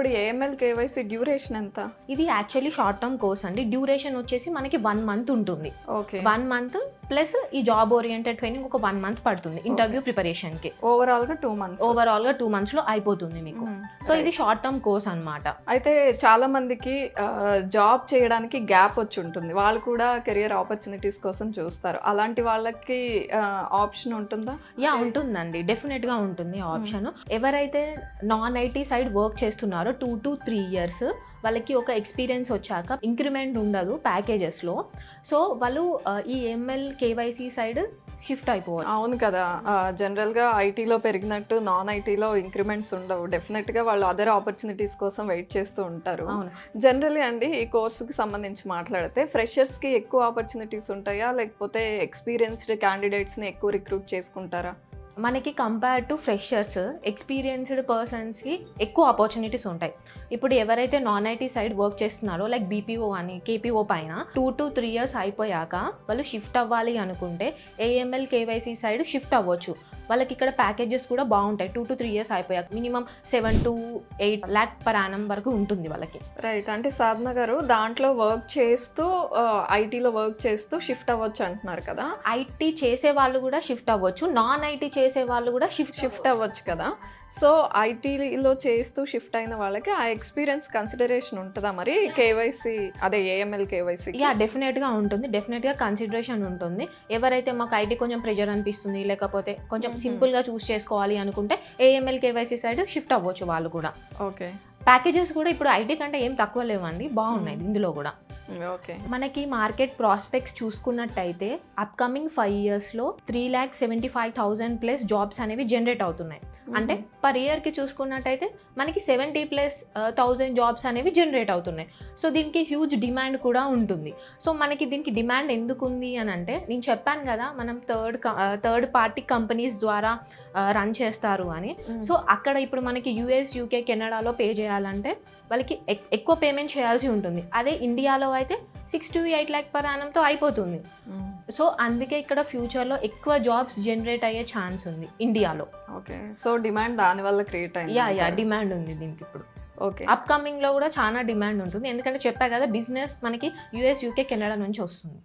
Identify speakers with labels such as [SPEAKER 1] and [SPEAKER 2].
[SPEAKER 1] ఇప్పుడు AML KYC duration ఎంత?
[SPEAKER 2] ఇది యాక్చువల్లీ షార్ట్ టర్మ్ కోర్స్ అండి. డ్యూరేషన్ వచ్చేసి మనకి 1 month ఉంటుంది.
[SPEAKER 1] ఓకే.
[SPEAKER 2] 1 month ప్లస్ ఈ జాబ్ ఓరియంటెడ్ ట్రైనింగ్ ఒక 1 month పడుతుంది ఇంటర్వ్యూ ప్రిపరేషన్ కి.
[SPEAKER 1] ఓవరాల్ గా 2 months.
[SPEAKER 2] ఓవరాల్ గా 2 months లో అయిపోతుంది మీకు. సో ఇది షార్ట్ టర్మ్ కోర్స్ అన్నమాట.
[SPEAKER 1] అయితే చాలా మందికి జాబ్ చేయడానికి గ్యాప్ వచ్చి ఉంటుంది, వాళ్ళు కూడా కెరియర్ ఆపర్చునిటీస్ కోసం చూస్తారు. అలాంటి వాళ్ళకి ఆప్షన్ ఉంటుందా?
[SPEAKER 2] యా ఉంటుందండి, డెఫినెట్ గా ఉంటుంది ఆప్షన్. ఎవరైతే నాన్ ఐటీ సైడ్ వర్క్ చేస్తున్నారో 2 to 3 years వాళ్ళకి ఒక ఎక్స్పీరియన్స్ వచ్చాక ఇంక్రిమెంట్ ఉండదు ప్యాకేజెస్లో. సో వాళ్ళు ఈ ఎంఎల్ కేవైసీ సైడ్ షిఫ్ట్ అయిపోవాలి.
[SPEAKER 1] అవును కదా, జనరల్గా ఐటీలో పెరిగినట్టు నాన్ ఐటీలో ఇంక్రిమెంట్స్ ఉండవు. డెఫినెట్గా వాళ్ళు అదర్ ఆపర్చునిటీస్ కోసం వెయిట్ చేస్తూ ఉంటారు.
[SPEAKER 2] అవును.
[SPEAKER 1] జనరల్లీ అండి ఈ కోర్సుకి సంబంధించి మాట్లాడితే ఫ్రెషర్స్కి ఎక్కువ ఆపర్చునిటీస్ ఉంటాయా, లేకపోతే ఎక్స్పీరియన్స్డ్ క్యాండిడేట్స్ని ఎక్కువ రిక్రూట్ చేసుకుంటారా?
[SPEAKER 2] మనకి కంపేర్ టు ఫ్రెషర్స్ ఎక్స్పీరియన్స్డ్ పర్సన్స్కి ఎక్కువ ఆపర్చునిటీస్ ఉంటాయి. ఇప్పుడు ఎవరైతే నాన్ ఐటీ సైడ్ వర్క్ చేస్తున్నారో లైక్ బీపీఓ అని కేపీఓ పైన 2 to 3 years అయిపోయాక వాళ్ళు షిఫ్ట్ అవ్వాలి అనుకుంటే ఏఎంఎల్ కేవైసీ సైడ్ షిఫ్ట్ అవ్వచ్చు. వాళ్ళకి ఇక్కడ ప్యాకేజెస్ కూడా బాగుంటాయి. 2 to 3 years అయిపోయాక minimum 7 to 8 lakh per annum వరకు ఉంటుంది వాళ్ళకి.
[SPEAKER 1] రైట్. అంటే సాధన గారు దాంట్లో వర్క్ చేస్తూ ఐటీలో వర్క్ చేస్తూ షిఫ్ట్ అవ్వచ్చు అంటున్నారు కదా.
[SPEAKER 2] ఐటీ చేసే వాళ్ళు కూడా షిఫ్ట్ అవ్వచ్చు, నాన్ ఐటీ చేసే వాళ్ళు కూడా
[SPEAKER 1] షిఫ్ట్ అవ్వచ్చు కదా. సో ఐటీలో చేస్తూ షిఫ్ట్ అయిన వాళ్ళకి ఆ ఎక్స్పీరియన్స్ కన్సిడరేషన్ ఉంటుందా మరి కేవైసీ అదే ఏఎంఎల్ కేవైసీ?
[SPEAKER 2] యా డెఫినెట్గా ఉంటుంది, డెఫినెట్గా కన్సిడరేషన్ ఉంటుంది. ఎవరైతే మాకు ఐటీ కొంచెం ప్రెజర్ అనిపిస్తుంది లేకపోతే కొంచెం సింపుల్గా చూస్ చేసుకోవాలి అనుకుంటే ఏఎంఎల్ కేవైసీ సైడ్ షిఫ్ట్ అవ్వచ్చు వాళ్ళు కూడా.
[SPEAKER 1] ఓకే.
[SPEAKER 2] ప్యాకేజెస్ కూడా ఇప్పుడు ఐటీ కంటే ఏం తక్కువ లేవండి, బాగున్నాయి ఇందులో కూడా.
[SPEAKER 1] ఓకే.
[SPEAKER 2] మనకి మార్కెట్ ప్రాస్పెక్ట్స్ చూసుకున్నట్టయితే అప్కమింగ్ 5 yearsలో 3,75,000 ప్లస్ జాబ్స్ అనేవి జనరేట్ అవుతున్నాయి. అంటే పర్ ఇయర్కి చూసుకున్నట్టయితే మనకి 70,000+ జాబ్స్ అనేవి జనరేట్ అవుతున్నాయి. సో దీనికి హ్యూజ్ డిమాండ్ కూడా ఉంటుంది. సో మనకి దీనికి డిమాండ్ ఎందుకు ఉంది అని అంటే నేను చెప్పాను కదా మనం థర్డ్ పార్టీ కంపెనీస్ ద్వారా రన్ చేస్తారు అని. సో అక్కడ ఇప్పుడు మనకి యూఎస్ యూకే కెనడాలో పే చేయాలంటే వాళ్ళకి ఎక్కువ పేమెంట్ చేయాల్సి ఉంటుంది. అదే ఇండియాలో అయితే 6 to 8 lakh per annumతో అయిపోతుంది. సో అందుకే ఇక్కడ ఫ్యూచర్లో ఎక్కువ జాబ్స్ జనరేట్ అయ్యే ఛాన్స్ ఉంది ఇండియాలో.
[SPEAKER 1] ఓకే. సో డిమాండ్ దానివల్ల క్రియేట్ అయింది.
[SPEAKER 2] యా డిమాండ్ ఉంది దీనికి ఇప్పుడు.
[SPEAKER 1] ఓకే.
[SPEAKER 2] అప్కమింగ్లో కూడా చాలా డిమాండ్ ఉంటుంది, ఎందుకంటే చెప్పా కదా బిజినెస్ మనకి యూఎస్ యూకే కెనడా నుంచి వస్తుంది.